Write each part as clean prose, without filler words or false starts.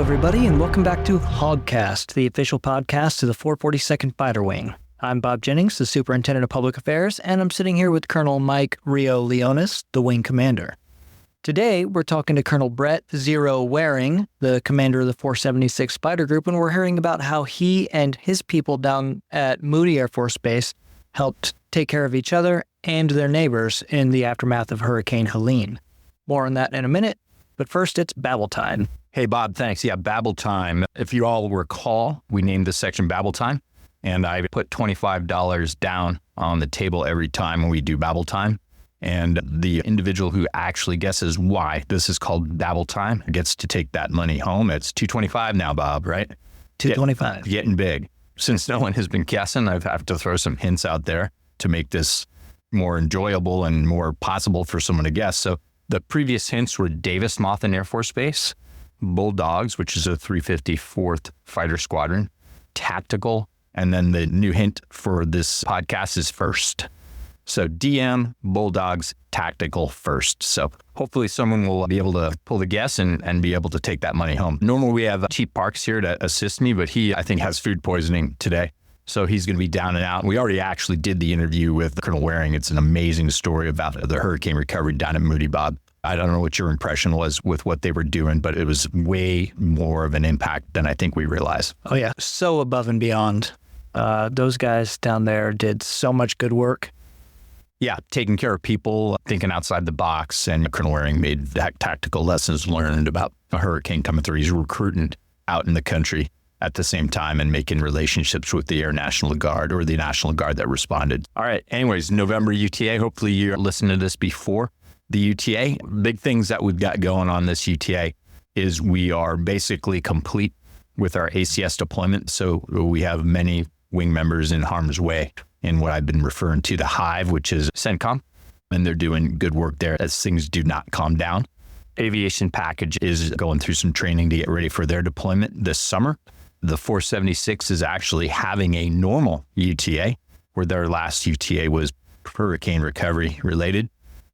everybody, and welcome back to HawgCast, the official podcast of the 442nd Fighter Wing. I'm Bob Jennings, the Superintendent of Public Affairs, and I'm sitting here with Colonel Mike Rio Leonis, the Wing Commander. Today, we're talking to Colonel Brett Zero Waring, the commander of the 476 Fighter Group, and we're hearing about how he and his people down at Moody Air Force Base helped take care of each other and their neighbors in the aftermath of Hurricane Helene. More on that in a minute, but first it's Babble Time. Hey, Bob, thanks. Yeah, Babble Time. If you all recall, we named this section Babble Time, and I put $25 down on the table every time we do Babble Time. And the individual who actually guesses why this is called Babble Time gets to take that money home. It's $225 now, Bob, right? $225. Getting big. Since no one has been guessing, I have to throw some hints out there to make this more enjoyable and more possible for someone to guess. So the previous hints were Davis Monthan Air Force Base, Bulldogs, which is a 354th Fighter Squadron, Tactical, and then the new hint for this podcast is First. So DM, Bulldogs, Tactical, First. So hopefully someone will be able to pull the guess and be able to take that money home. Normally we have Chief Parks here to assist me, but he, I think, has food poisoning today. So he's going to be down and out. We already actually did the interview with Colonel Waring. It's an amazing story about the hurricane recovery down at Moody, Bob. I don't know what your impression was with what they were doing, but it was way more of an impact than I think we realize. Oh, yeah. So above and beyond. Those guys down there did so much good work. Yeah, taking care of people, thinking outside the box, and Colonel Waring made tactical lessons learned about a hurricane coming through. He's recruiting out in the country at the same time and making relationships with the Air National Guard or the National Guard that responded. All right, anyways, November UTA. Hopefully you're listening to this before the UTA. Big things that we've got going on this UTA is we are basically complete with our ACS deployment. So we have many wing members in harm's way in what I've been referring to the Hive, which is CENTCOM, and they're doing good work there as things do not calm down. Aviation Package is going through some training to get ready for their deployment this summer. The 476 is actually having a normal UTA, where their last UTA was hurricane recovery related.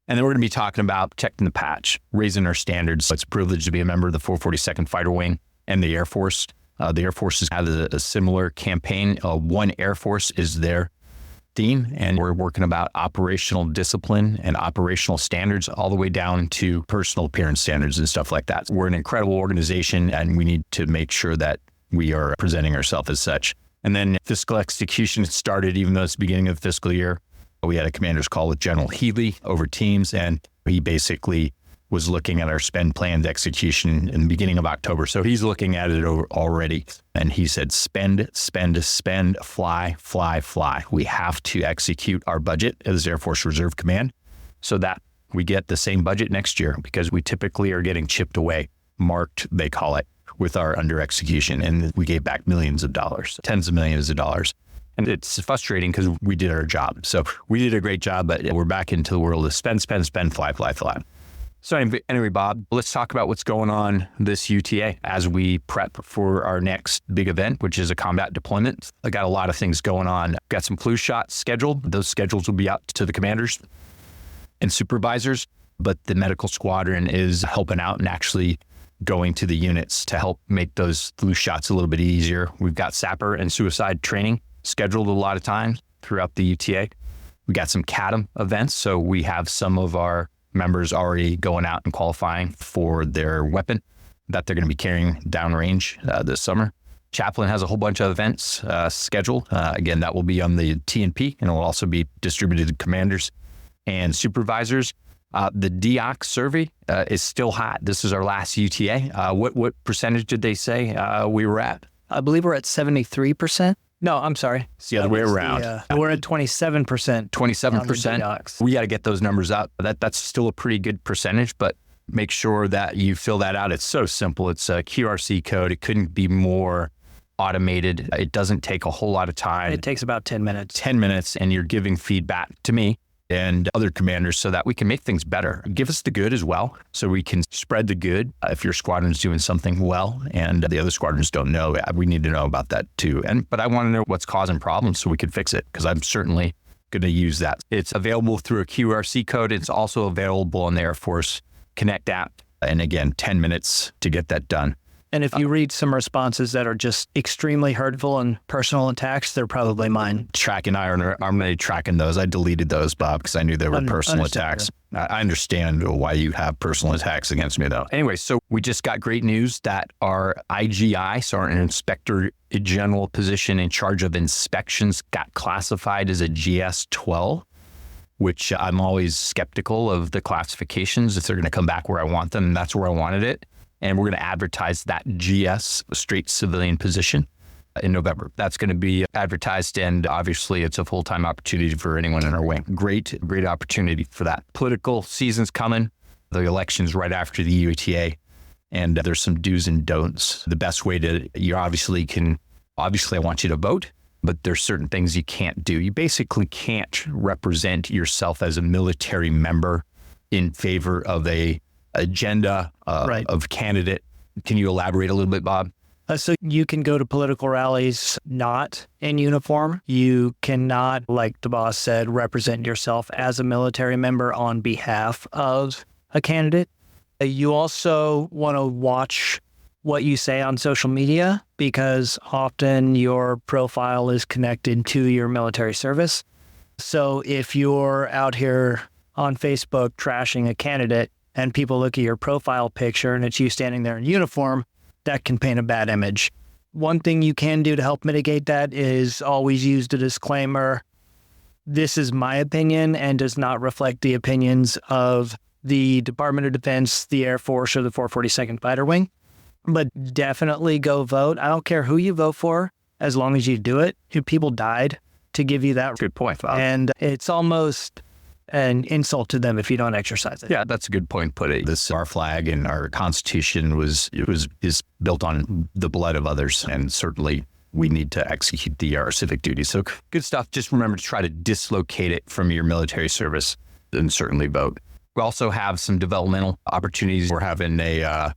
And then we're going to be talking about checking the patch, raising our standards. It's a privilege to be a member of the 442nd Fighter Wing and the Air Force. The Air Force has had a similar campaign. One Air Force is their theme, and we're working about operational discipline and operational standards all the way down to personal appearance standards and stuff like that. We're an incredible organization, and we need to make sure that we are presenting ourselves as such. And then fiscal execution started, even though it's the beginning of the fiscal year. We had a commander's call with General Healy over Teams, and he basically was looking at our spend plans execution in the beginning of October. So he's looking at it already, and he said, spend, spend, spend, fly, fly, fly. We have to execute our budget as Air Force Reserve Command so that we get the same budget next year, because we typically are getting chipped away, marked, they call it, with our under execution. And we gave back millions of dollars, tens of millions of dollars. And it's frustrating because we did our job. So we did a great job, but we're back into the world of spend, spend, spend, fly, fly, fly. So anyway, Bob, let's talk about what's going on this UTA as we prep for our next big event, which is a combat deployment. I got a lot of things going on. Got some flu shots scheduled. Those schedules will be out to the commanders and supervisors, but the medical squadron is helping out and actually going to the units to help make those flu shots a little bit easier. We've got sapper and suicide training scheduled a lot of times throughout the UTA. We got some CADM events, so we have some of our members already going out and qualifying for their weapon that they're going to be carrying downrange this summer. Chaplain has a whole bunch of events scheduled. Again, that will be on the TNP, and it will also be distributed to commanders and supervisors. The DOC survey is still hot. This is our last UTA. What percentage did they say we were at? I believe we're at 73%. No, I'm sorry. It's the other way around. We're at 27%. 27%. We got to get those numbers up. That's still a pretty good percentage, but make sure that you fill that out. It's so simple. It's a QRC code. It couldn't be more automated. It doesn't take a whole lot of time. It takes about 10 minutes. 10 minutes, and you're giving feedback to me and other commanders so that we can make things better. Give us the good as well, so we can spread the good if your squadron's doing something well and the other squadrons don't know. We need to know about that too. But I want to know what's causing problems so we can fix it, because I'm certainly going to use that. It's available through a QRC code. It's also available on the Air Force Connect app. And again, 10 minutes to get that done. And if you read some responses that are just extremely hurtful and personal attacks, they're probably mine. Tracking I'm tracking those. I deleted those, Bob, because I knew they were personal attacks. I understand why you have personal attacks against me, though. Anyway, so we just got great news that our IGI, so our Inspector General position in charge of inspections, got classified as a GS-12, which I'm always skeptical of the classifications if they're going to come back where I want them. And that's where I wanted it. And we're going to advertise that GS, straight civilian position, in November. That's going to be advertised, and obviously it's a full-time opportunity for anyone in our wing. Great opportunity for that. Political season's coming. The election's right after the UTA, and there's some do's and don'ts. The best way obviously I want you to vote, but there's certain things you can't do. You basically can't represent yourself as a military member in favor of a agenda of candidate. Can you elaborate a little bit, Bob? So you can go to political rallies not in uniform. You cannot, like the boss said, represent yourself as a military member on behalf of a candidate. You also want to watch what you say on social media, because often your profile is connected to your military service. So if you're out here on Facebook trashing a candidate and people look at your profile picture and it's you standing there in uniform, that can paint a bad image. One thing you can do to help mitigate that is always use the disclaimer, this is my opinion and does not reflect the opinions of the Department of Defense, the Air Force, or the 442nd Fighter Wing. But definitely go vote. I don't care who you vote for, as long as you do it. People died to give you that. Good point, Bob. And it's almost an insult to them if you don't exercise it. Yeah, that's a good point put it. Our flag and our Constitution is built on the blood of others, and certainly we need to execute our civic duties. So good stuff. Just remember to try to dislocate it from your military service, and certainly vote. We also have some developmental opportunities. We're having a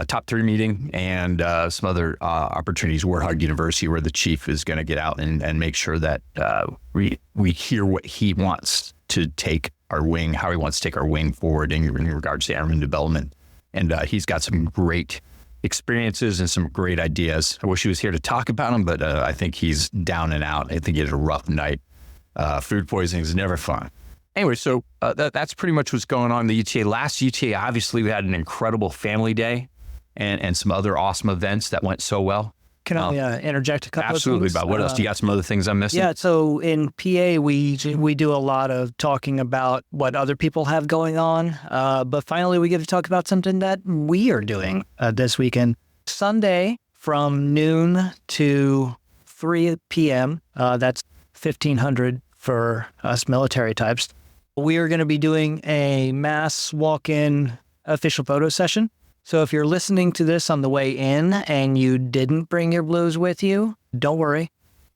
top 3 meeting and some other opportunities. Warthog University, where the chief is going to get out and make sure that we hear what he wants to take our wing, how he wants to take our wing forward in regards to airman development. And he's got some great experiences and some great ideas. I wish he was here to talk about them, but I think he's down and out. I think he had a rough night. Food poisoning is never fun. Anyway, so that's pretty much what's going on in the UTA. Last UTA, obviously, we had an incredible family day and some other awesome events that went so well. Can I interject a couple absolutely, of things? Bob. What else? Do you got some other things I'm missing? Yeah, so in PA, we do a lot of talking about what other people have going on, but finally we get to talk about something that we are doing this weekend. Sunday from noon to 3 p.m., that's 1500 for us military types, we are going to be doing a mass walk-in official photo session. So if you're listening to this on the way in and you didn't bring your blues with you, don't worry.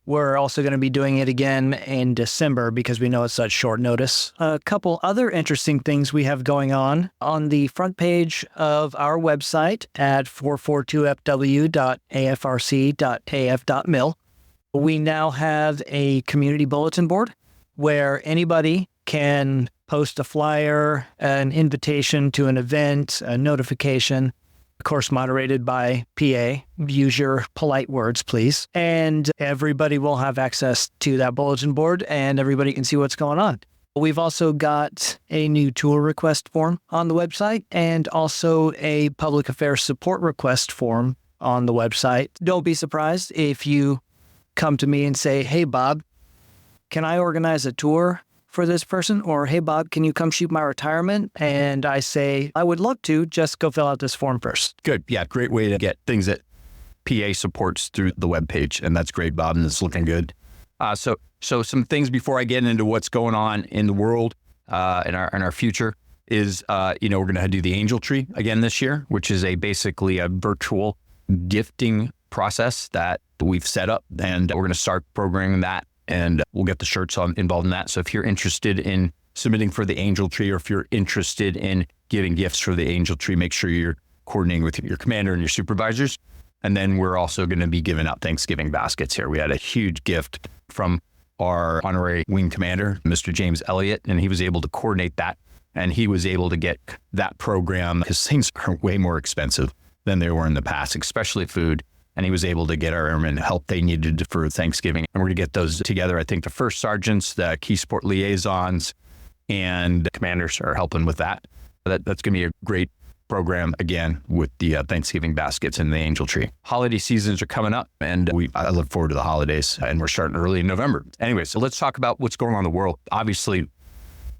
We're also going to be doing it again in December because we know it's such short notice. A couple other interesting things we have going on the front page of our website at 442fw.afrc.af.mil. We now have a community bulletin board where anybody can post a flyer, an invitation to an event, a notification, of course, moderated by PA. Use your polite words, please. And everybody will have access to that bulletin board and everybody can see what's going on. We've also got a new tour request form on the website and also a public affairs support request form on the website. Don't be surprised if you come to me and say, hey, Bob, can I organize a tour for this person? Or, hey, Bob, can you come shoot my retirement? And I say, I would love to, just go fill out this form first. Good. Yeah, great way to get things that PA supports through the webpage. And that's great, Bob, and it's looking good. So some things before I get into what's going on in the world in our future is, we're going to do the Angel Tree again this year, which is basically a virtual gifting process that we've set up. And we're going to start programming that. And we'll get the shirts involved in that. So if you're interested in submitting for the Angel Tree, or if you're interested in giving gifts for the Angel Tree, make sure you're coordinating with your commander and your supervisors. And then we're also going to be giving out Thanksgiving baskets here. We had a huge gift from our honorary wing commander, Mr. James Elliott, and he was able to coordinate that. And he was able to get that program, because things are way more expensive than they were in the past, especially food. And he was able to get our airmen help they needed for Thanksgiving. And we're going to get those together. I think the first sergeants, the key support liaisons, and commanders are helping with that. That's going to be a great program, again, with the Thanksgiving baskets and the angel tree. Holiday seasons are coming up, and I look forward to the holidays, and we're starting early in November. Anyway, so let's talk about what's going on in the world. Obviously,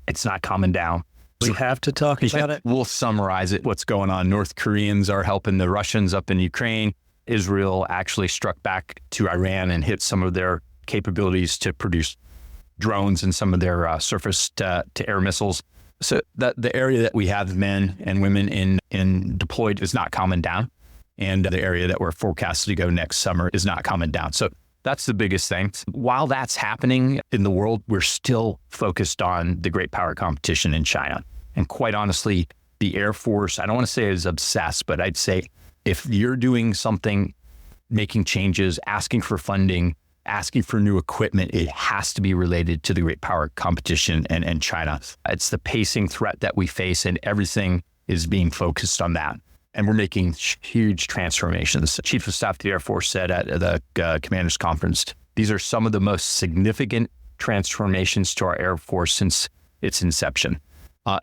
it's not calming down. We have to talk about it. We'll summarize it. What's going on? North Koreans are helping the Russians up in Ukraine. Israel actually struck back to Iran and hit some of their capabilities to produce drones and some of their surface to air missiles. So the area that we have men and women in deployed is not calming down. And the area that we're forecasted to go next summer is not calming down. So that's the biggest thing. While that's happening in the world, we're still focused on the great power competition in China. And quite honestly, the Air Force, I don't want to say is obsessed, but I'd say if you're doing something, making changes, asking for funding, asking for new equipment, it has to be related to the great power competition and China. It's the pacing threat that we face, and everything is being focused on that. And we're making huge transformations. Chief of Staff of the Air Force said at the Commanders Conference, these are some of the most significant transformations to our Air Force since its inception.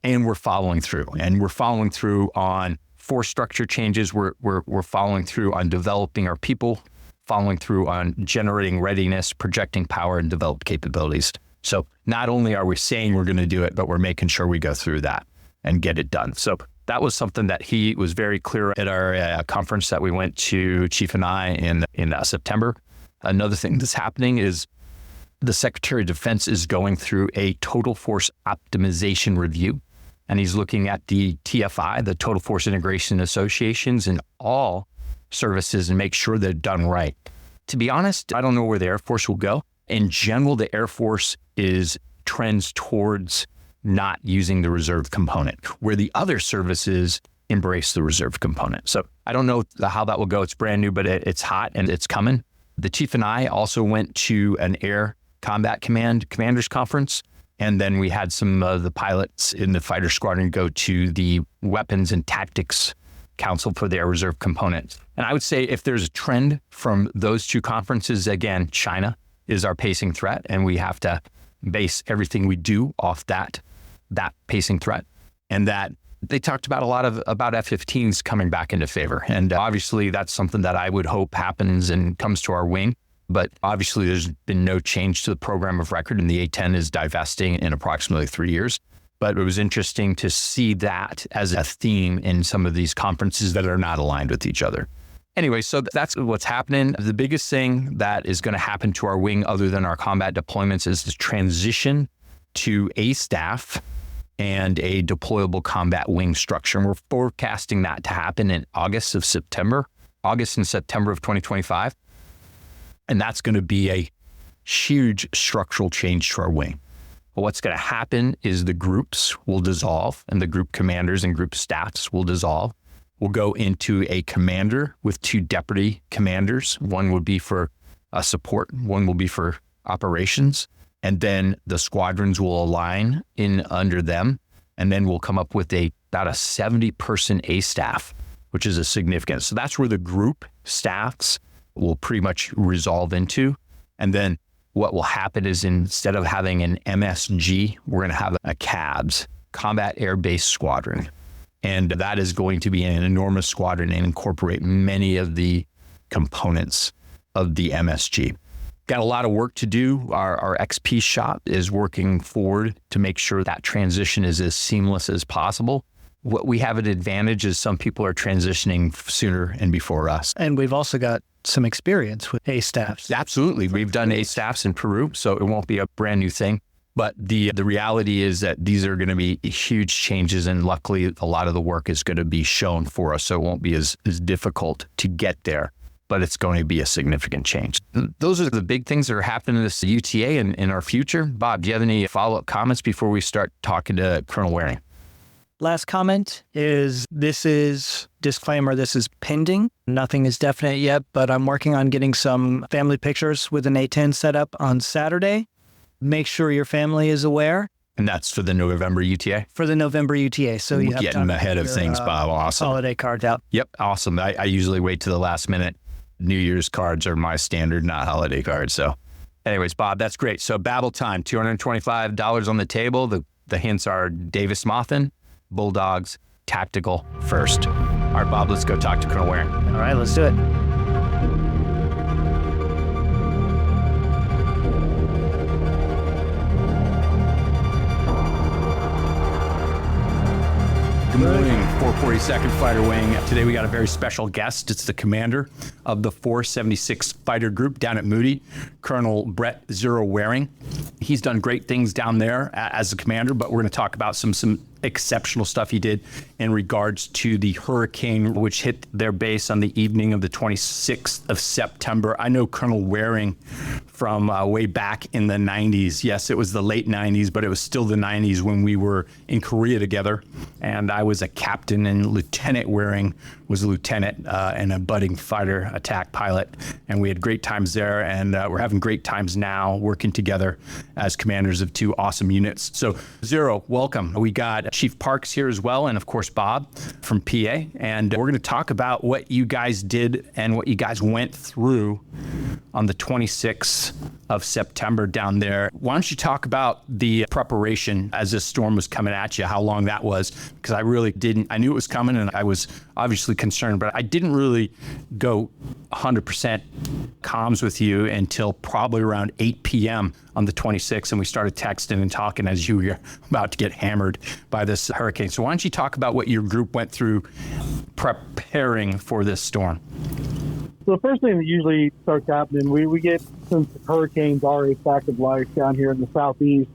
And we're following through. And we're following through on force structure changes. We're following through on developing our people, following through on generating readiness, projecting power, and develop capabilities. So not only are we saying we're going to do it, but we're making sure we go through that and get it done. So that was something that he was very clear at our conference that we went to, Chief and I, in September. Another thing that's happening is the Secretary of Defense is going through a total force optimization review. And he's looking at the TFI, the Total Force Integration Associations, and all services and make sure they're done right. To be honest, I don't know where the Air Force will go. In general, the Air Force trends towards not using the reserve component, where the other services embrace the reserve component. So I don't know how that will go. It's brand new, but it's hot and it's coming. The Chief and I also went to an Air Combat Command Commanders Conference. And then we had some of the pilots in the fighter squadron go to the Weapons and Tactics Council for the Air Reserve component. And I would say if there's a trend from those two conferences, again, China is our pacing threat, and we have to base everything we do off that pacing threat. And that they talked about a lot about F-15s coming back into favor. And obviously that's something that I would hope happens and comes to our wing. But obviously, there's been no change to the program of record, and the A-10 is divesting in approximately 3 years. But it was interesting to see that as a theme in some of these conferences that are not aligned with each other. Anyway, so that's what's happening. The biggest thing that is going to happen to our wing, other than our combat deployments, is the transition to a staff and a deployable combat wing structure. And we're forecasting that to happen in August and September of 2025. And that's going to be a huge structural change to our wing. But what's going to happen is the groups will dissolve, and the group commanders and group staffs will dissolve. We'll go into a commander with two deputy commanders. One would be for support, one will be for operations. And then the squadrons will align in under them. And then we'll come up with about a 70-person A staff, which is a significant. So that's where the group staffs will pretty much resolve into. And then what will happen is instead of having an MSG, we're going to have a CABS, Combat Air Base Squadron. And that is going to be an enormous squadron and incorporate many of the components of the MSG. Got a lot of work to do. Our XP shop is working forward to make sure that transition is as seamless as possible. What we have an advantage is some people are transitioning sooner and before us. And we've also got some experience with A staffs. Absolutely. We've done A staffs in Peru, so it won't be a brand new thing. But the reality is that these are going to be huge changes, and luckily a lot of the work is going to be shown for us, so it won't be as difficult to get there, but it's going to be a significant change. Those are the big things that are happening in this UTA and in our future. Bob, do you have any follow-up comments before we start talking to Colonel Waring? Last comment is, this is pending. Nothing is definite yet, but I'm working on getting some family pictures with an A-10 set up on Saturday. Make sure your family is aware. And that's for the November UTA? For the November UTA. So you have getting time ahead of things, Bob. Awesome. Holiday cards out. Yep. Awesome. I usually wait to the last minute. New Year's cards are my standard, not holiday cards. So anyways, Bob, that's great. So Babel time, $225 on the table. The hints are Davis Mothin, Bulldogs, Tactical first. All right, Bob, let's go talk to Colonel Waring. All right, let's do it. Good morning, 442nd Fighter Wing. Today we got a very special guest. It's the commander of the 476 Fighter Group down at Moody, Colonel Brett Zero Waring. He's done great things down there as a commander, but we're going to talk about some exceptional stuff he did in regards to the hurricane which hit their base on the evening of the 26th of September. I know Colonel Waring from way back in the 90s. Yes, it was the late 90s, but it was still the 90s when we were in Korea together. And I was a captain, and Lieutenant Waring was a lieutenant and a budding fighter attack pilot. And we had great times there, and we're having great times now working together as commanders of two awesome units. So Zero, welcome. We got Chief Parks here as well, and of course Bob from PA. And we're going to talk about what you guys did and what you guys went through on the 26th of September down there. Why don't you talk about the preparation as this storm was coming at you, how long that was? Because I really didn't, I knew it was coming and I was obviously concerned, but I didn't really go 100% comms with you until probably around 8 p.m. on the 26th, and we started texting and talking as you were about to get hammered by this hurricane. So why don't you talk about what your group went through preparing for this storm? So the first thing that usually starts happening, we get, since hurricanes are a fact of life down here in the southeast,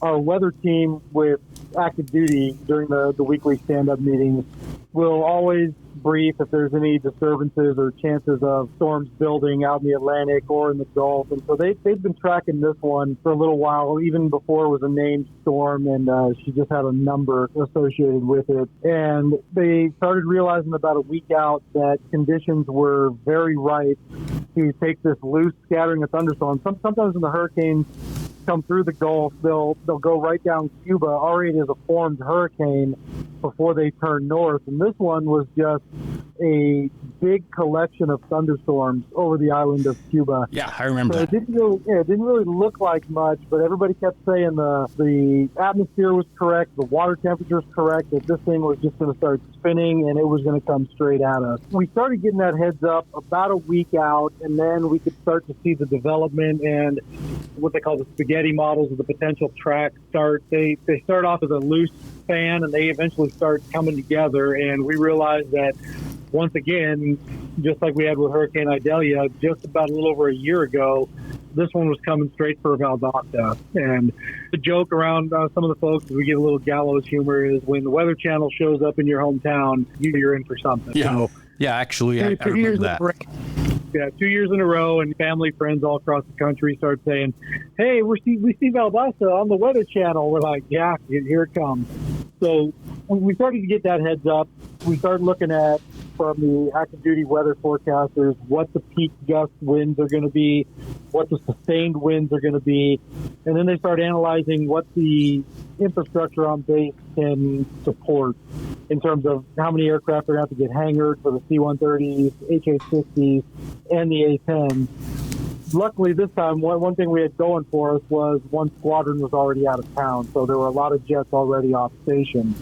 our weather team with active duty during the weekly stand-up meetings will always brief if there's any disturbances or chances of storms building out in the Atlantic or in the Gulf. And so they've been tracking this one for a little while, even before it was a named storm, and she just had a number associated with it. And they started realizing about a week out that conditions were very ripe to take this loose scattering of thunderstorms. Sometimes when the hurricanes come through the Gulf, they'll go right down Cuba already as a formed hurricane before they turn north. And this one was just a big collection of thunderstorms over the island of Cuba. Yeah, I remember so that. It didn't really look like much, but everybody kept saying the atmosphere was correct, the water temperature was correct, that this thing was just going to start spinning and it was going to come straight at us. We started getting that heads up about a week out, and then we could start to see the development and what they call the spaghetti models of the potential track start. They start off as a loose span, and they eventually start coming together, and we realized that once again, just like we had with Hurricane Idalia, just about a little over a year ago, this one was coming straight for Valdosta. And the joke around some of the folks, we get a little gallows humor, is when the Weather Channel shows up in your hometown, you're in for something. Yeah, so, yeah, actually, I remember that. Yeah, 2 years in a row, and family, friends all across the country start saying, hey, we see Valdosta on the Weather Channel. We're like, yeah, here it comes. So we started to get that heads up. We started looking at, from the active duty weather forecasters, what the peak gust winds are going to be, what the sustained winds are going to be, and then they start analyzing what the infrastructure on base can support in terms of how many aircraft are going to have to get hangared for the C-130s, HH-60s, and the A-10s. Luckily, this time, one thing we had going for us was one squadron was already out of town, so there were a lot of jets already off station,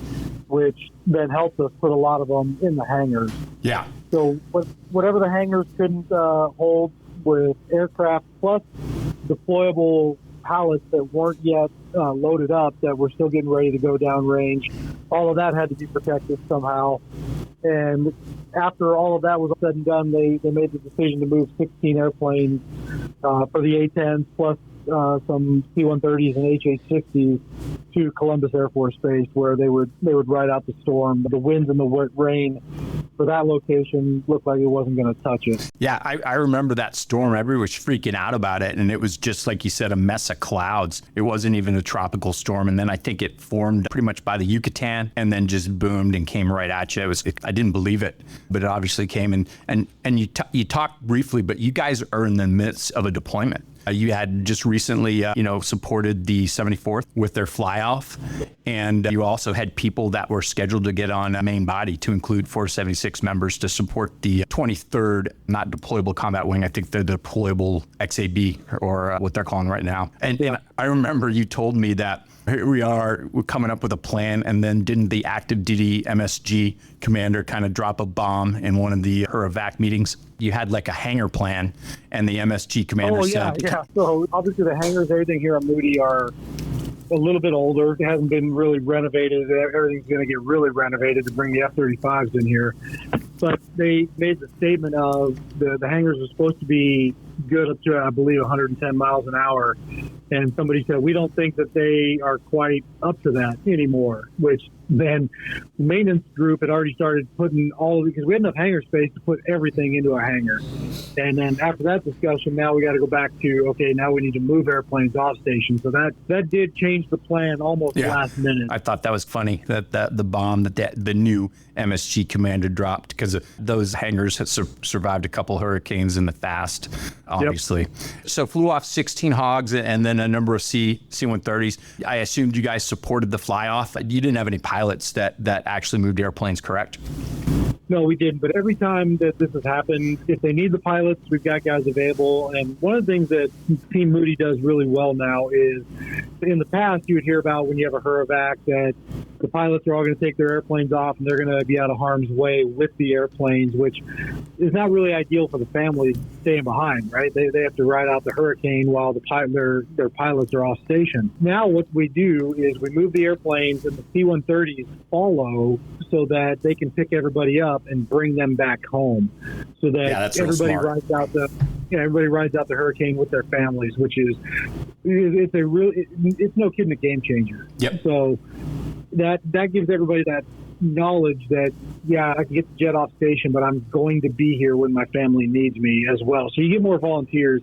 which then helped us put a lot of them in the hangars. Yeah. So whatever the hangars couldn't hold with aircraft plus deployable pallets that weren't yet loaded up that were still getting ready to go downrange, all of that had to be protected somehow. And after all of that was said and done, they made the decision to move 16 airplanes for the A-10s plus some C-130s and HH-60s to Columbus Air Force Base, where they would ride out the storm. The winds and the rain for that location looked like it wasn't going to touch it. Yeah, I remember that storm. Everyone was freaking out about it, and it was just, like you said, a mess of clouds. It wasn't even a tropical storm, and then I think it formed pretty much by the Yucatan and then just boomed and came right at you. I didn't believe it, but it obviously came. And you talked briefly, but you guys are in the midst of a deployment. You had just recently, supported the 74th with their fly-off. And you also had people that were scheduled to get on main body to include 476 members to support the 23rd, not deployable combat wing. I think the deployable XAB, or what they're calling right now. And I remember you told me that here we're coming up with a plan, and then didn't the active duty MSG commander kind of drop a bomb in one of the HURRAVAC meetings? You had like a hangar plan, and the MSG commander said... Yeah. So obviously the hangars, everything here on Moody are a little bit older. It hasn't been really renovated. Everything's going to get really renovated to bring the F-35s in here. But they made the statement of the hangars are supposed to be good up to, I believe, 110 miles an hour. And somebody said, we don't think that they are quite up to that anymore, which then the maintenance group had already started putting because we had enough hangar space to put everything into a hangar. And then after that discussion, now we got to go back to, okay, now we need to move airplanes off station. So that did change the plan almost last minute. I thought that was funny, that the bomb that the new MSG commander dropped, because those hangars had survived a couple hurricanes in the past, obviously. Yep. So flew off 16 Hogs and then a number of C-130s. I assumed you guys supported the fly-off. You didn't have any pilots that actually moved airplanes, correct? No, we didn't. But every time that this has happened, if they need the pilots, we've got guys available. And one of the things that Team Moody does really well now is, in the past, you would hear about when you have a HURRAVAC that the pilots are all going to take their airplanes off and they're going to be out of harm's way with the airplanes, which is not really ideal for the family staying behind, right? They have to ride out the hurricane while their pilots are off station. Now what we do is we move the airplanes and the C-130s follow so that they can pick everybody up and bring them back home, so that everybody rides out the hurricane with their families, which is it's no kidding a game changer. Yep. So that gives everybody that knowledge that, I can get the jet off station, but I'm going to be here when my family needs me as well. So you get more volunteers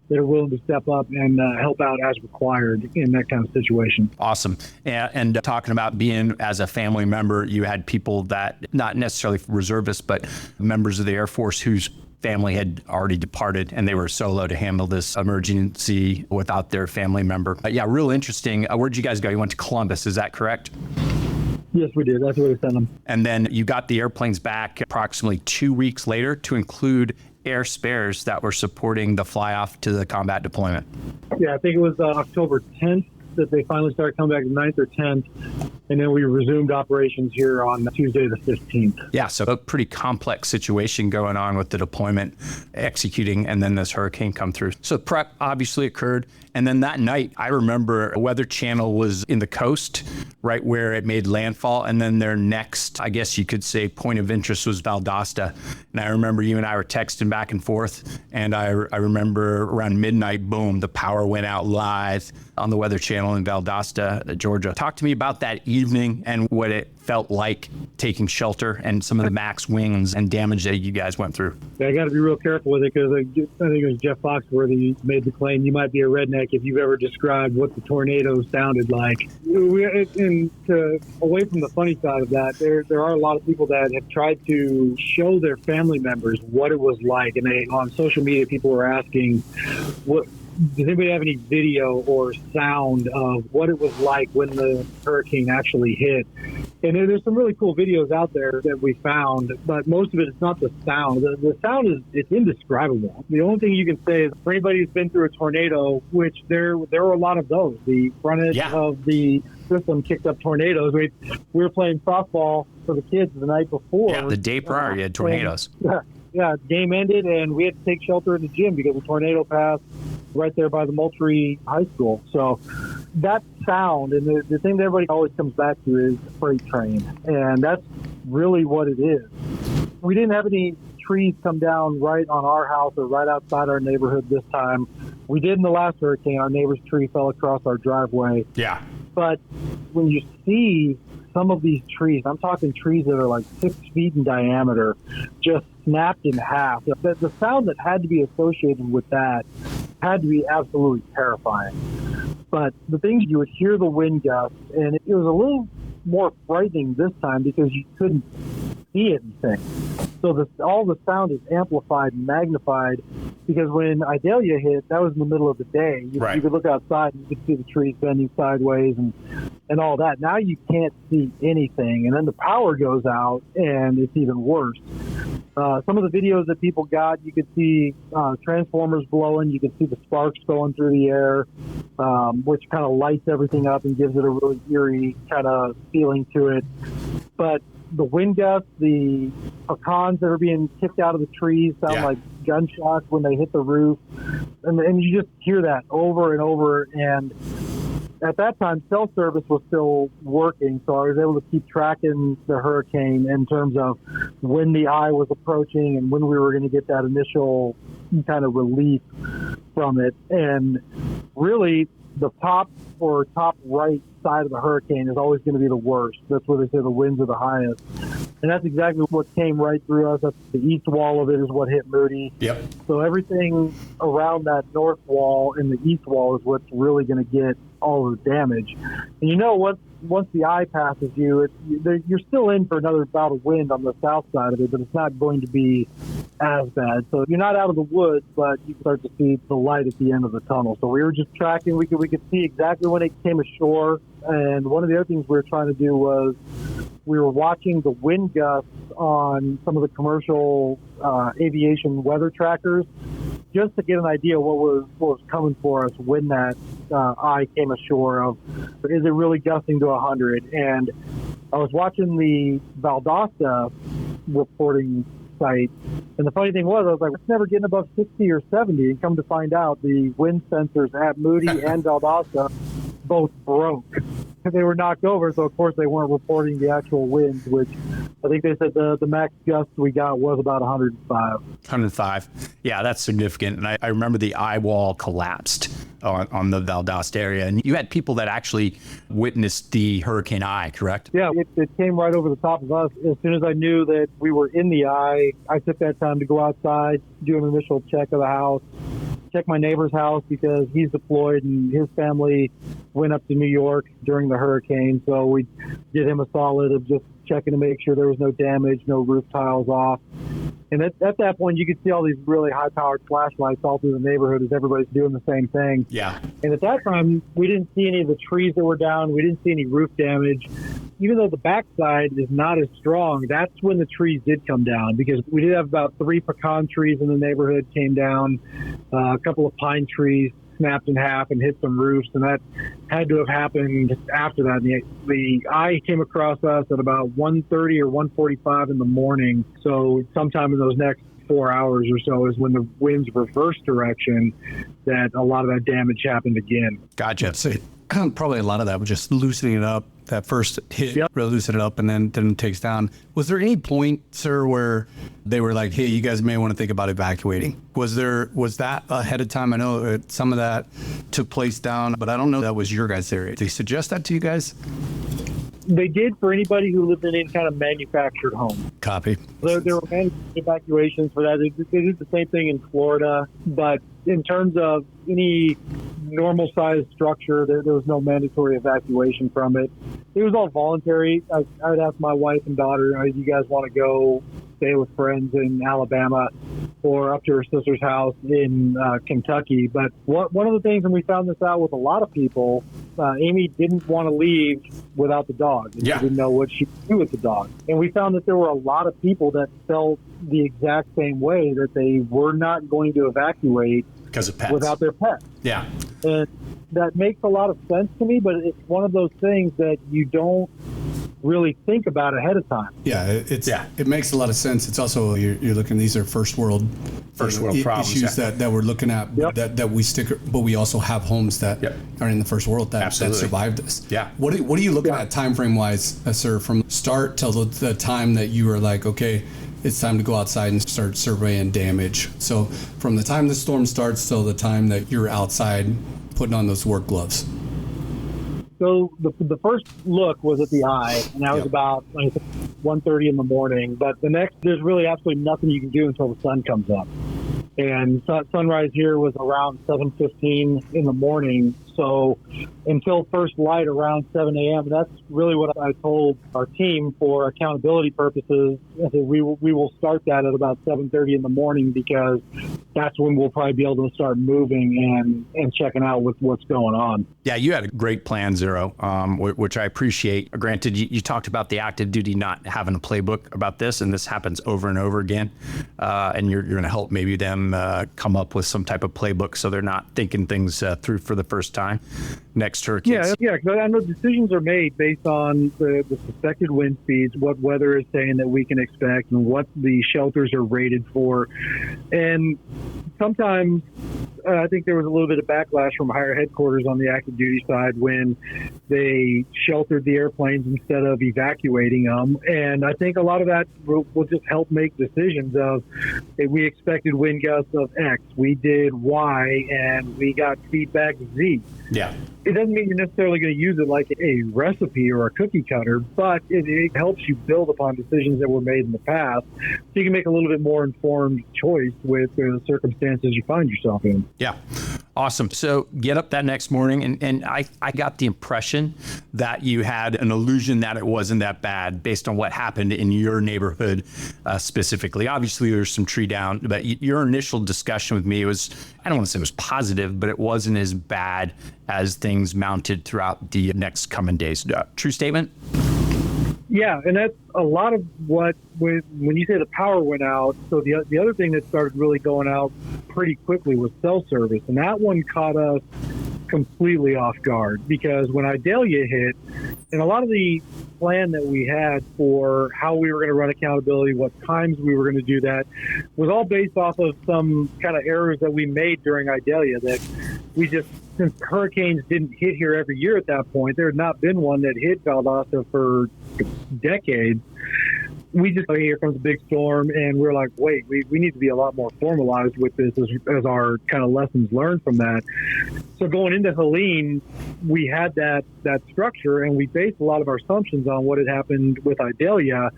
that are willing to step up and help out as required in that kind of situation. Awesome. And talking about being as a family member, you had people that, not necessarily reservists, but members of the Air Force whose family had already departed and they were solo to handle this emergency without their family member. Real interesting. Where'd you guys go? You went to Columbus, is that correct? Yes, we did. That's where we sent them. And then you got the airplanes back approximately 2 weeks later to include air spares that were supporting the fly-off to the combat deployment. Yeah, I think it was October 10th that they finally started coming back, the 9th or 10th. And then we resumed operations here on Tuesday the 15th. Yeah, so a pretty complex situation going on with the deployment, executing, and then this hurricane come through. So prep obviously occurred. And then that night, I remember a Weather Channel was in the coast, right where it made landfall. And then their next, I guess you could say, point of interest was Valdosta. And I remember you and I were texting back and forth. And I remember around midnight, boom, the power went out live on the Weather Channel in Valdosta, Georgia. Talk to me about that evening and what it felt like taking shelter and some of the max winds and damage that you guys went through. I got to be real careful with it, because I think it was Jeff Foxworthy made the claim, you might be a redneck if you've ever described what the tornado sounded like. Away from the funny side of that, there are a lot of people that have tried to show their family members what it was like. And on social media, people were asking, does anybody have any video or sound of what it was like when the hurricane actually hit? And there's some really cool videos out there that we found, but most of it is not the sound. The sound it's indescribable. The only thing you can say is, for anybody who's been through a tornado, which there were a lot of those, the front edge of the system kicked up tornadoes. We were playing softball for the kids the night before. Yeah, the day prior, you had tornadoes. Yeah, game ended, and we had to take shelter in the gym because the tornado passed right there by the Moultrie High School. So that sound, and the thing that everybody always comes back to is freight train, and that's really what it is. We didn't have any trees come down right on our house or right outside our neighborhood this time. We did in the last hurricane. Our neighbor's tree fell across our driveway. Yeah. But when you see some of these trees, I'm talking trees that are like 6 feet in diameter, just snapped in half. The sound that had to be associated with that had to be absolutely terrifying. But the things, you would hear the wind gusts, and it was a little more frightening this time because you couldn't see anything. So all the sound is amplified and magnified because when Idalia hit, that was in the middle of the day. You could look outside and you could see the trees bending sideways and all that. Now you can't see anything, and then the power goes out, and it's even worse. Some of the videos that people got, you could see transformers blowing. You could see the sparks going through the air, which kind of lights everything up and gives it a really eerie kind of feeling to it. But the wind gusts, the pecans that are being kicked out of the trees sound like gunshots when they hit the roof. And you just hear that over and over. And at that time, cell service was still working, so I was able to keep tracking the hurricane in terms of when the eye was approaching and when we were going to get that initial kind of relief from it. And really, the top right side of the hurricane is always going to be the worst. That's where they say the winds are the highest. And that's exactly what came right through us. That's the east wall of it is what hit Moody. Yep. So everything around that north wall and the east wall is what's really going to get all of the damage. And you know, once the eye passes you, you're still in for another bout of wind on the south side of it, but it's not going to be as bad. So you're not out of the woods, but you start to see the light at the end of the tunnel. So we were just tracking. We could see exactly when it came ashore. And one of the other things we were trying to do was we were watching the wind gusts on some of the commercial aviation weather trackers, just to get an idea what was coming for us when that eye came ashore. Of is it really gusting to 100? And I was watching the Valdosta reporting site, and the funny thing was, I was like, it's never getting above 60 or 70. And come to find out, the wind sensors at Moody and Valdosta both broke. They were knocked over, so of course they weren't reporting the actual winds, which I think they said the max gust we got was about 105. 105. Yeah, that's significant. And I remember the eye wall collapsed on the Valdosta area. And you had people that actually witnessed the hurricane eye, correct? Yeah, it came right over the top of us. As soon as I knew that we were in the eye, I took that time to go outside, do an initial check of the house, check my neighbor's house because he's deployed and his family went up to New York during the hurricane. So we did him a solid of just checking to make sure there was no damage, no roof tiles off. And at that point, you could see all these really high-powered flashlights all through the neighborhood as everybody's doing the same thing. Yeah. And at that time, we didn't see any of the trees that were down. We didn't see any roof damage. Even though the backside is not as strong, that's when the trees did come down, because we did have about 3 pecan trees in the neighborhood came down, a couple of pine trees snapped in half and hit some roofs, and that had to have happened after that. The eye came across us at about 1:30 or 1:45 in the morning, so sometime in those next 4 hours or so is when the winds reversed direction that a lot of that damage happened again. Gotcha. So probably a lot of that was just loosening it up. That first hit, really loosen it up, and then it takes down. Was there any point, sir, where they were like, hey, you guys may want to think about evacuating? Was that ahead of time? I know some of that took place down, but I don't know that was your guys' area. Did they suggest that to you guys? They did for anybody who lived in any kind of manufactured home. Copy. There were evacuations for that. They did the same thing in Florida, but in terms of any normal-sized structure, there was no mandatory evacuation from it. It was all voluntary. I would ask my wife and daughter, do you guys want to go stay with friends in Alabama or up to her sister's house in Kentucky? But one of the things, and we found this out with a lot of people, Amy didn't want to leave without the dog. She didn't know what she would do with the dog. And we found that there were a lot of people that felt the exact same way, that they were not going to evacuate because of pets. Without their pets. Yeah. And that makes a lot of sense to me, but it's one of those things that you don't really think about ahead of time. Yeah, it makes a lot of sense. It's also you're looking, these are first world problems, issues that we're looking at, that we stick, but we also have homes that are in the first world that survived this. Yeah. What are you looking at time frame wise, sir, from start till the time that you were like, okay, it's time to go outside and start surveying damage? So from the time the storm starts till the time that you're outside putting on those work gloves. So the first look was at the eye, and that was about 1:30 in the morning. But the next, there's really absolutely nothing you can do until the sun comes up. And sunrise here was around 7:15 in the morning. So until first light around 7 a.m., that's really what I told our team for accountability purposes. I said we will start that at about 7:30 in the morning, because that's when we'll probably be able to start moving and checking out with what's going on. Yeah, you had a great plan, Zero, which I appreciate. Granted, you talked about the active duty not having a playbook about this, and this happens over and over again. And you're going to help maybe them come up with some type of playbook so they're not thinking things through for the first time next hurricane. Yeah, because I know decisions are made based on the suspected wind speeds, what weather is saying that we can expect, and what the shelters are rated for. And sometimes I think there was a little bit of backlash from higher headquarters on the active duty side when they sheltered the airplanes instead of evacuating them. And I think a lot of that will just help make decisions of, hey, we expected wind gusts of X, we did Y, and we got feedback Z. Yeah. It doesn't mean you're necessarily going to use it like a recipe or a cookie cutter, but it helps you build upon decisions that were made in the past, so you can make a little bit more informed choice with the circumstances you find yourself in. Yeah. Awesome. So get up that next morning, and I got the impression that you had an illusion that it wasn't that bad based on what happened in your neighborhood specifically. Obviously, there's some tree down, but your initial discussion with me was, I don't want to say it was positive, but it wasn't as bad as things mounted throughout the next coming days. True statement? Yeah, and that's a lot of what, when you say the power went out, so the other thing that started really going out pretty quickly was cell service, and that one caught us completely off guard, because when Idalia hit, and a lot of the plan that we had for how we were going to run accountability, what times we were going to do that, was all based off of some kind of errors that we made during Idalia, that we just, since hurricanes didn't hit here every year at that point, there had not been one that hit Valdosta for decades. We just, here comes a big storm, and we're like, wait, we need to be a lot more formalized with this as our kind of lessons learned from that. So going into Helene, we had that structure, and we based a lot of our assumptions on what had happened with Idalia.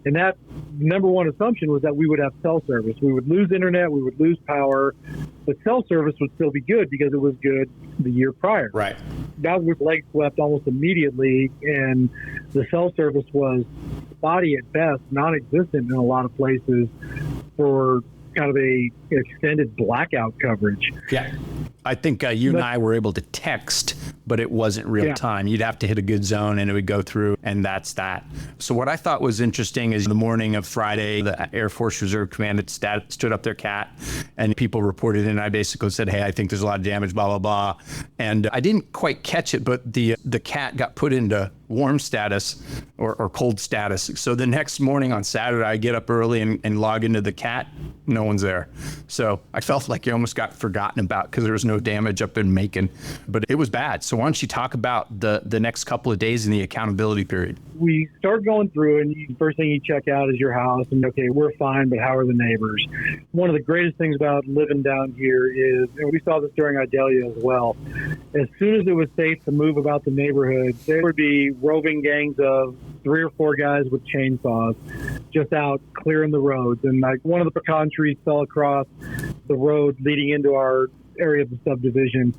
And that number one assumption was that we would have cell service. We would lose internet, we would lose power, but cell service would still be good because it was good the year prior. Right. That was leg swept almost immediately, and the cell service was spotty at best, non-existent in a lot of places for kind of a extended blackout coverage. Yeah. I think you and I were able to text, but it wasn't real time. You'd have to hit a good zone and it would go through, and that's that. So what I thought was interesting is the morning of Friday, the Air Force Reserve Command stood up their CAT, and people reported in. I basically said, hey, I think there's a lot of damage, blah, blah, blah. And I didn't quite catch it, but the CAT got put into warm status or cold status. So the next morning on Saturday, I get up early and log into the CAT. No one's there. So I felt like you almost got forgotten about because there was no damage up in Macon, but it was bad. So why don't you talk about the next couple of days in the accountability period? We start going through, and the first thing you check out is your house, and okay, we're fine, but how are the neighbors? One of the greatest things about living down here is, and we saw this during Idalia as well, as soon as it was safe to move about the neighborhood, there would be roving gangs of 3 or 4 guys with chainsaws just out clearing the roads. And like one of the pecan trees fell across the road leading into our area of the subdivision.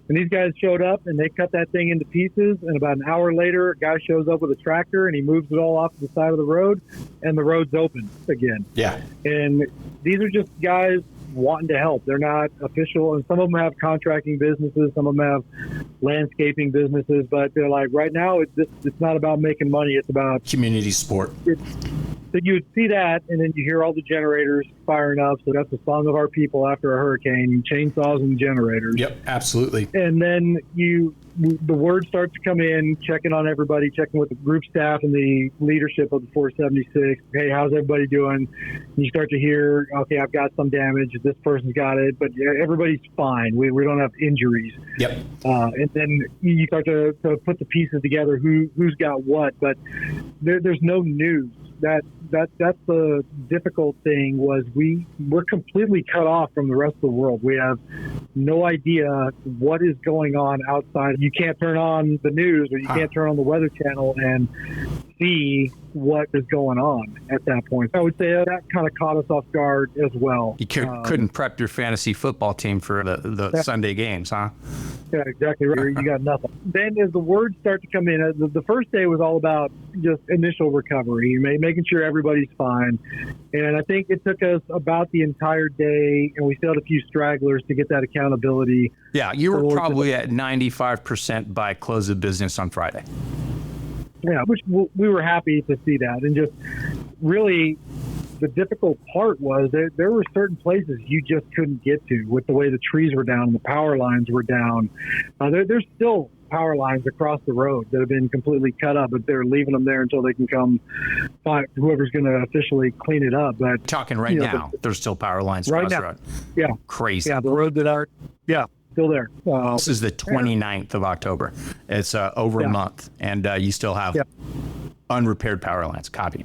And these guys showed up and they cut that thing into pieces. And about an hour later, a guy shows up with a tractor and he moves it all off to the side of the road, and the road's open again. Yeah. And these are just guys wanting to help. They're not official, and some of them have contracting businesses, some of them have landscaping businesses, but they're like, right now it's not about making money, it's about community support. So you would see that, and then you hear all the generators firing up. So that's the song of our people after a hurricane, chainsaws and generators. Yep, absolutely. And then the word starts to come in, checking on everybody, checking with the group staff and the leadership of the 476. Hey, how's everybody doing? And you start to hear, okay, I've got some damage. This person's got it, but everybody's fine. We don't have injuries. Yep. And then you start to put the pieces together, who's got what, but there's no news. That's the difficult thing, was we're completely cut off from the rest of the world. We have no idea what is going on outside. You can't turn on the news, or you can't turn on the Weather Channel and see what is going on at that point. I would say that kind of caught us off guard as well. You couldn't prep your fantasy football team for the Sunday games, huh? Yeah, exactly right. You got nothing. Then as the words start to come in, the first day was all about just initial recovery, making sure everybody's fine. And I think it took us about the entire day, and we still had a few stragglers to get that accountability. Yeah, you were probably at 95% by close of business on Friday. Yeah, which we were happy to see that. And just really the difficult part was that there were certain places you just couldn't get to with the way the trees were down and the power lines were down. There's still power lines across the road that have been completely cut up, but they're leaving them there until they can come find whoever's going to officially clean it up. But talking right now, there's still power lines right across now. the road. Yeah. Crazy. Yeah, the road that are, still there. This is the 29th of October. It's over a month, and you still have unrepaired power lines. Copy.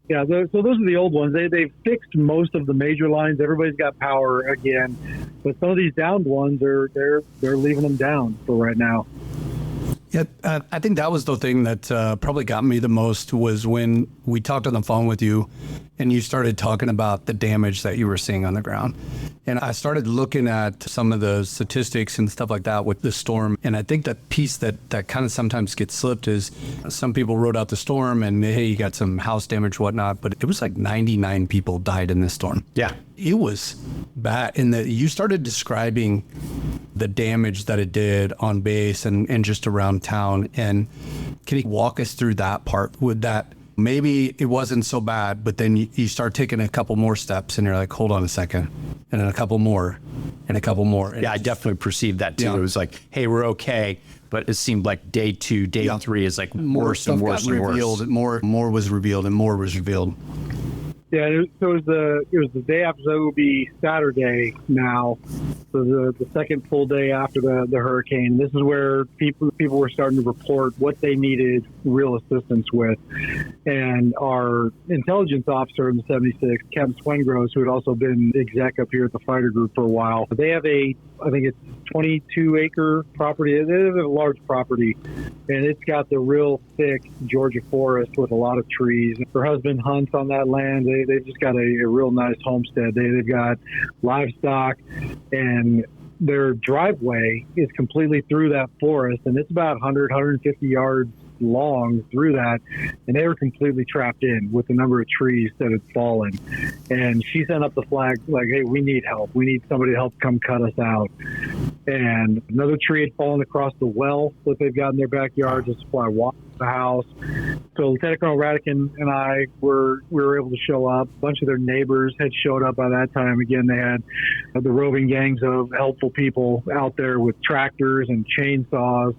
Yeah, so those are the old ones. They've fixed most of the major lines. Everybody's got power again, but some of these downed ones they're leaving them down for right now. Yeah, I think that was the thing that probably got me the most was when we talked on the phone with you and you started talking about the damage that you were seeing on the ground. And I started looking at some of the statistics and stuff like that with the storm. And I think that piece that kind of sometimes gets slipped is some people wrote out the storm and, hey, you got some house damage, whatnot. But it was like 99 people died in this storm. Yeah. It was bad. And you started describing the damage that it did on base and just around town. And can you walk us through that part? Would that maybe it wasn't so bad, but then you start taking a couple more steps and you're like, hold on a second, and then a couple more and a couple more. Yeah, I definitely perceived that too. Yeah. It was like, hey, we're okay. But it seemed like day 2, day 3 is like worse and worse and worse. More was revealed and more was revealed. Yeah, so it was the day after, so it would be Saturday now. So the second full day after the hurricane. This is where people were starting to report what they needed real assistance with. And our intelligence officer in the 76th, Captain Swengross, who had also been exec up here at the fighter group for a while, they have I think it's 22-acre property. It is a large property, and it's got the real thick Georgia forest with a lot of trees. Her husband hunts on that land. They've just got a real nice homestead. They've got livestock, and their driveway is completely through that forest, and it's about 150 yards long through that, and they were completely trapped in with the number of trees that had fallen. And she sent up the flag like, hey, we need help. We need somebody to help come cut us out. And another tree had fallen across the well that they've got in their backyard to supply water to the house. So Lieutenant Colonel Radican and I we were able to show up. A bunch of their neighbors had showed up by that time. Again, they had the roving gangs of helpful people out there with tractors and chainsaws,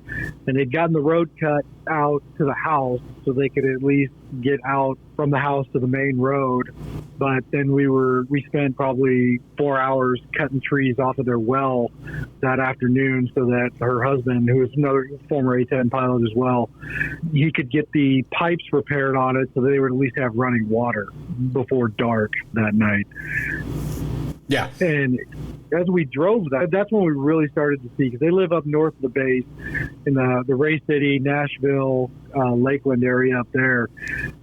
and they'd gotten the road cut out to the house so they could at least get out from the house to the main road. But then we spent probably 4 hours cutting trees off of their well that afternoon so that her husband, who is another former A-10 pilot as well, he could get the pipes repaired on it so that they would at least have running water before dark that night. Yeah. And as we drove that's when we really started to see, because they live up north of the base in the Ray City, Nashville, Lakeland area up there.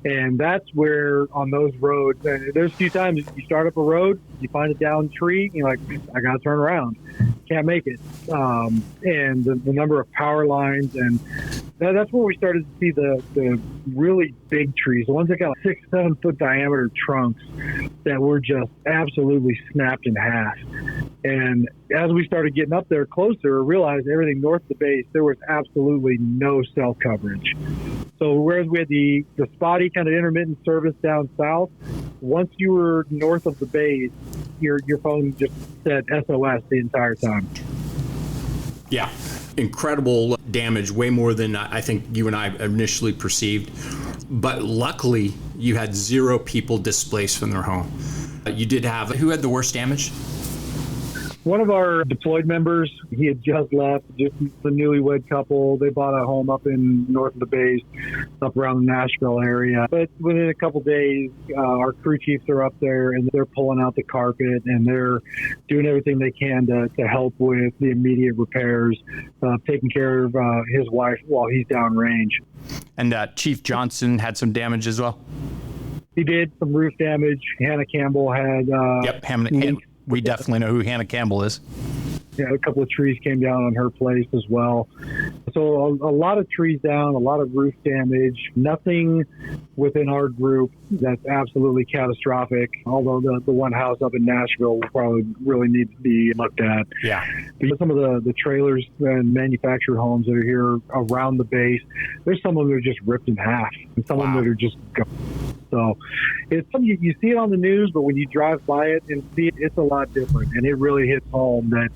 And that's where on those roads, there's a few times you start up a road, you find a downed tree, you're like, I got to turn around. Can't make it. And the number of power lines, and that's where we started to see the really big trees, the ones that got 6-7 foot diameter trunks that were just absolutely snapped in half. And as we started getting up there closer, realized everything north of the base, there was absolutely no cell coverage. So whereas we had the spotty kind of intermittent service down south, once you were north of the base, your phone just said SOS the entire time. Yeah. Incredible damage, way more than I think you and I initially perceived. But luckily, you had 0 people displaced from their home. You did have, who had the worst damage? One of our deployed members, he had just left, just the newlywed couple. They bought a home up in north of the base, up around the Nashville area. But within a couple days, our crew chiefs are up there, and they're pulling out the carpet, and they're doing everything they can to help with the immediate repairs, taking care of his wife while he's downrange. And Chief Johnson had some damage as well? He did, some roof damage. Hannah Campbell had... Yep, we definitely know who Hannah Campbell is. a couple of trees came down on her place as well. So a lot of trees down, a lot of roof damage, nothing within our group that's absolutely catastrophic, although the one house up in Nashville will probably really need to be looked at. Yeah. Because some of the trailers and manufactured homes that are here around the base, there's some of them that are just ripped in half, and some of them that are just gone. So it's something you see it on the news, but when you drive by it and see it, it's a lot different. And it really hits home that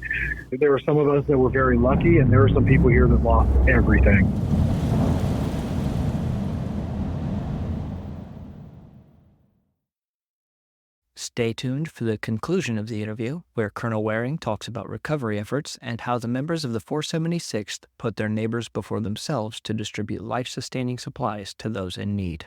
there were some of us that were very lucky, and there were some people here that lost everything. Stay tuned for the conclusion of the interview, where Colonel Waring talks about recovery efforts and how the members of the 476th put their neighbors before themselves to distribute life-sustaining supplies to those in need.